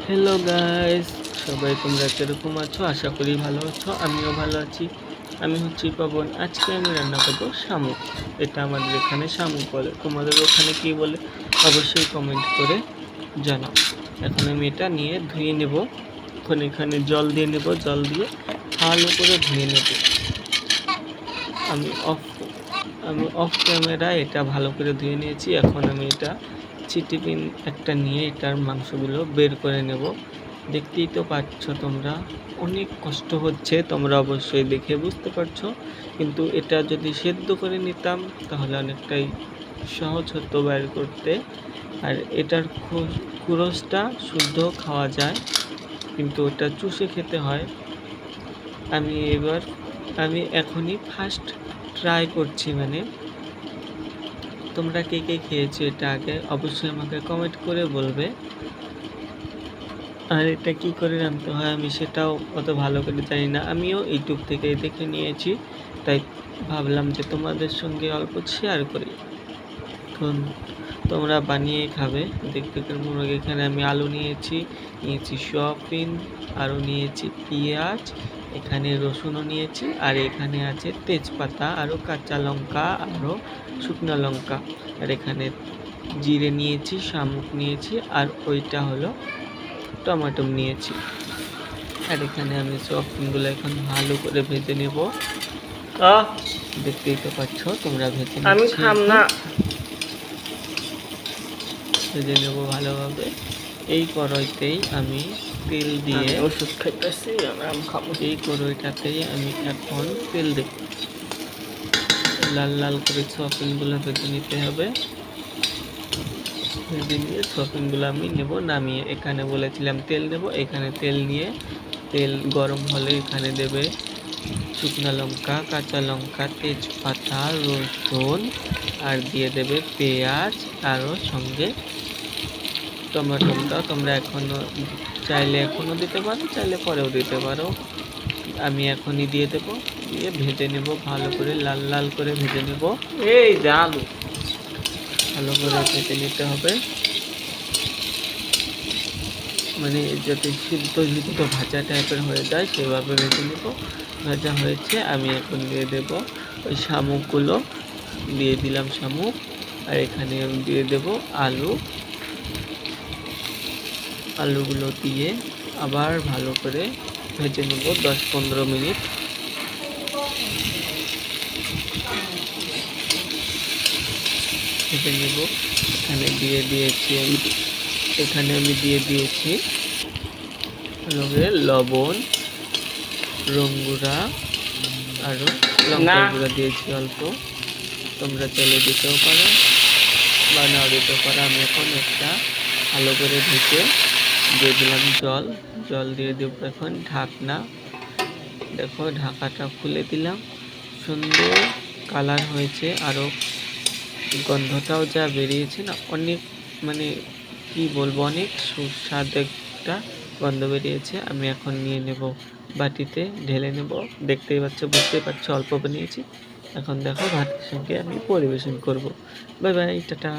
Hello guys, সবাই তোমরা কিরকম আছো? আশা করি ভালো আছো। আমিও ভালো আছি। আমি হচ্ছি পবন। আজকে আমি রান্না করবো শামুক। এটা আমাদের এখানে শামুক বলে। তোমাদের ওখানে কি বলে অবশ্যই কমেন্ট করে জানাও। এখন আমি এটা নিয়ে ধুয়ে নেব। এখন এখানে জল দিয়ে নেব। জল দিয়ে ভালো করে ধুয়ে নেব। আমি অফ আমি অফ ক্যামেরা এটা ভালো করে ধুয়ে নিয়েছি। এখন আমি এটা চিটিপিন একটা নিয়ে এটার মাংসগুলো বের করে নেব। দেখতেই তো পাচ্ছ তোমরা, অনেক কষ্ট হচ্ছে, তোমরা অবশ্যই দেখে বুঝতে পারছো। কিন্তু এটা যদি সেদ্ধ করে নিতাম তাহলে অনেকটাই সহজ হতো বের করতে। আর এটার খোরসটা শুদ্ধ খাওয়া যায়, কিন্তু ওটা চুষে খেতে হয়। আমি এখনই ফার্স্ট ট্রাই করছি। তোমরা কে কে খেয়েছো এটা আগে অবশ্যই আমাকে কমেন্ট করে বলবে। আর এটা কি করে রাঁধতে হয় আমি সেটাও অত ভালো করে জানি না। আমিও ইউটিউব থেকে দেখে নিয়েছি, তাই ভাবলাম যে তোমাদের সঙ্গে অল্প শেয়ার করি। এখন তোমরা বানিয়ে খাবে। দেখতে কেমন লাগে। এখানে আমি আলু নিয়েছি সয়াবিন, আরও নিয়েছি পেঁয়াজ, এখানে রসুনও নিয়েছি, আর এখানে আছে তেজপাতা, আরও কাঁচা লঙ্কা, আরও শুকনো লঙ্কা, আর এখানে জিরে নিয়েছি, শামুক নিয়েছি, আর ওইটা হলো টমেটো নিয়েছি। আর এখানে আমি সয়াবিনগুলো এখন ভালো করে ভেজে নেব। দেখতেই তো পাচ্ছ তোমরা, ভেজে আমি নিচ্ছি খাম এখন। না। ভেজে নেব ভালোভাবে। এই কড়াইতেই আমি তেল দিয়ে ওষুধ খাইতেছি, আমি খাবো। এই কড়াইটাতেই আমি এখন তেল দেব। লাল লাল করে সয়াবিনগুলো ভেজে নিতে হবে। ভেজে নিয়ে সয়াবিনগুলো আমি নেব নামিয়ে। এখানে বলেছিলাম তেল দেব, এখানে তেল নিয়ে তেল গরম হলে এখানে দেবে শুকনো লঙ্কা, কাঁচা লঙ্কা, তেজপাতা, রসুন, আর দিয়ে দেবে পেঁয়াজ, আরও সঙ্গে টমেটোটা তোমরা চাইলে এখনও দিতে পারো, চাইলে পরেও দিতে পারো। আমি এখনই দিয়ে দেবো। দিয়ে ভেজে নেব ভালো করে, লাল লাল করে ভেজে নেব। এই যে আলু। ভালো করে ভেজে নিতে হবে, যাতে সিদ্ধ সিদ্ধ ভাজা টাইপের হয়ে যায় সেভাবে ভেজে নেব। ভাজা হয়েছে, আমি এখন দিয়ে দেব ওই শামুকগুলো। দিয়ে দিলাম শামুক, আর এখানে আমি দিয়ে দেব আলুগুলো দিয়ে আবার ভালো করে ভেজে নেব 10-15 মিনিট। ভেজে নেব। এখানে আমি দিয়ে দিয়েছি লবণ, রঙগুঁড়া, আরও লঙ্কা গুঁড়া দিয়েছি অল্প। তোমরা চাইলে দিতেও পারো বা নাও দিতে পারো। আমি এখন একটা ভালো করে ঢেকে দিয়ে দিলাম জল দিয়ে দেবো এখন ঢাকনা। দেখো ঢাকাটা খুলে দিলাম, সুন্দর কালার হয়েছে, আরও গন্ধটাও যা বেরিয়েছে না, অনেক কি বলবো, অনেক সুস্বাদু একটা গন্ধ বেরিয়েছে। আমি এখন নিয়ে নেব, বাটিতে ঢেলে নেব। দেখতেই পাচ্ছ, বুঝতেই পারছো অল্প বানিয়েছি। এখন দেখো ভাতের সঙ্গে আমি পরিবেশন করব। Bye bye, tata.